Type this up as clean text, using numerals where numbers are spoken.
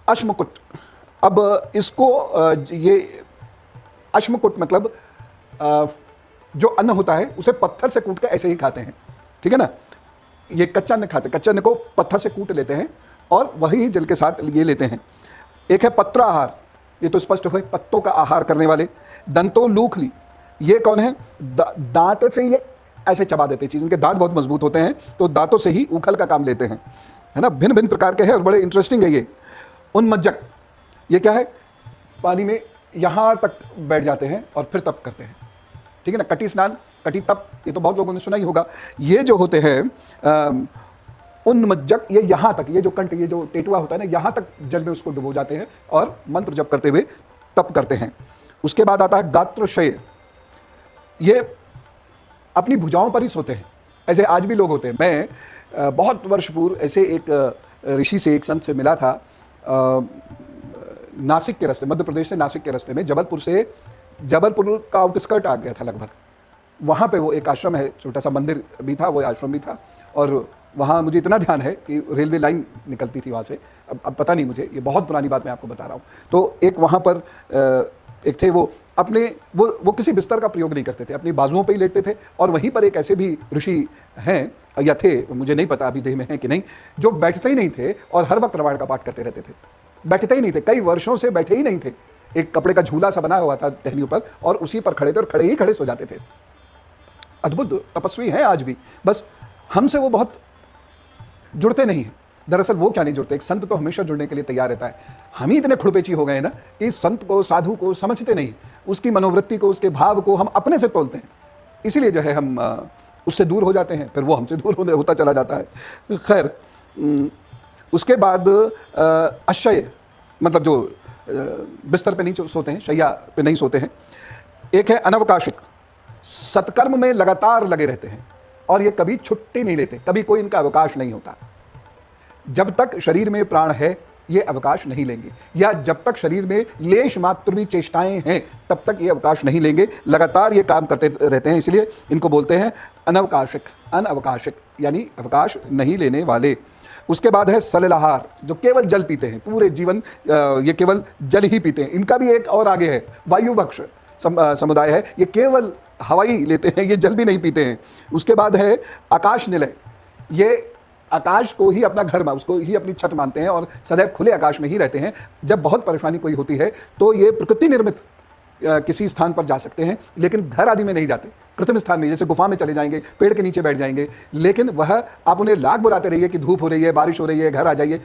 अश्मकुट। अब इसको ये अश्मकुट मतलब जो अन्न होता है उसे पत्थर से कूट के ऐसे ही खाते हैं, ठीक है ना। ये कच्चा अन्न खाते, कच्चे अन्न को पत्थर से कूट लेते हैं और वही जल के साथ ये लेते हैं। एक है पत्र आहार, ये तो स्पष्ट हुए पत्तों का आहार करने वाले। दंतों लूखली, ये कौन है? दांत से ये ऐसे चबा देते हैं चीज़, इनके दांत बहुत मजबूत होते हैं तो दांतों से ही उखल का काम लेते हैं, है ना। भिन्न भिन्न प्रकार के हैं और बड़े इंटरेस्टिंग है ये। उन्मज्जक, ये क्या है? पानी में यहाँ तक बैठ जाते हैं और फिर तप करते हैं, ठीक है ना। कटी स्नान, कटी तप, ये तो बहुत लोगों ने सुना ही होगा। ये जो होते हैं उन्मज्जक, ये यहाँ तक, ये जो कंठ, ये जो टेटुआ होता है ना, यहाँ तक जल में उसको डुबो जाते हैं और मंत्र जप करते हुए तप करते हैं। उसके बाद आता है गात्रशय, ये अपनी भुजाओं पर ही सोते हैं, ऐसे आज भी लोग होते हैं। मैं बहुत वर्ष पूर्व ऐसे एक ऋषि से, एक संत से मिला था नासिक के रास्ते, मध्य प्रदेश से नासिक के रास्ते में, जबलपुर का आउटस्कर्ट आ गया था लगभग। वहाँ पे वो एक आश्रम है, छोटा सा मंदिर भी था, वो आश्रम भी था। और वहाँ मुझे इतना ध्यान है कि रेलवे लाइन निकलती थी वहाँ से, अब पता नहीं मुझे, ये बहुत पुरानी बात मैं आपको बता रहा हूँ। तो एक वहाँ पर एक थे, वो अपने वो किसी बिस्तर का प्रयोग नहीं करते थे, अपनी बाजुओं पे ही लेटते थे। और वहीं पर एक ऐसे भी ऋषि हैं या थे, मुझे नहीं पता अभी देह में हैं कि नहीं, जो बैठते ही नहीं थे और हर वक्त रामायण का पाठ करते रहते थे। बैठते ही नहीं थे, कई वर्षों से बैठे ही नहीं थे। एक कपड़े का झूला सा बना हुआ था टहनियों पर और उसी पर खड़े थे और खड़े ही खड़े सो जाते थे। अद्भुत तपस्वी हैं आज भी, बस हमसे वो बहुत जुड़ते नहीं हैं। दरअसल वो क्या नहीं जुड़ते, एक संत तो हमेशा जुड़ने के लिए तैयार रहता है। हम ही इतने खुड़पेची हो गए ना कि संत को, साधु को समझते नहीं, उसकी मनोवृत्ति को, उसके भाव को हम अपने से तोलते हैं। इसीलिए जो है हम उससे दूर हो जाते हैं, फिर वो हमसे दूर होता चला जाता है। खैर, उसके बाद अशय, मतलब जो बिस्तर पे नहीं सोते हैं, शैया पे नहीं सोते हैं। एक है अनवकाशिक, सत्कर्म में लगातार लगे रहते हैं और ये कभी छुट्टी नहीं लेते, कभी कोई इनका अवकाश नहीं होता। जब तक शरीर में प्राण है ये अवकाश नहीं लेंगे, या जब तक शरीर में लेश मात्र भी चेष्टाएं हैं तब तक ये अवकाश नहीं लेंगे, लगातार ये काम करते रहते हैं। इसलिए इनको बोलते हैं अनवकाशिक, अनअवकाशिक यानी अवकाश नहीं लेने वाले। उसके बाद है सलिलाहार, जो केवल जल पीते हैं पूरे जीवन, ये केवल जल ही पीते हैं। इनका भी एक और आगे है, वायुभक्ष समुदाय है, ये केवल हवा ही लेते हैं, ये जल भी नहीं पीते हैं। उसके बाद है आकाश निलय, ये आकाश को ही अपना घर, उसको ही अपनी छत मानते हैं और सदैव खुले आकाश में ही रहते हैं। जब बहुत परेशानी कोई होती है तो ये प्रकृति निर्मित किसी स्थान पर जा सकते हैं, लेकिन घर आदि में नहीं जाते, कृत्रिम स्थान में, जैसे गुफा में चले जाएंगे, पेड़ के नीचे बैठ जाएंगे। लेकिन वह, आप उन्हें लाख बुलाते रहिए कि धूप हो रही है, बारिश हो रही है, घर आ जाइए,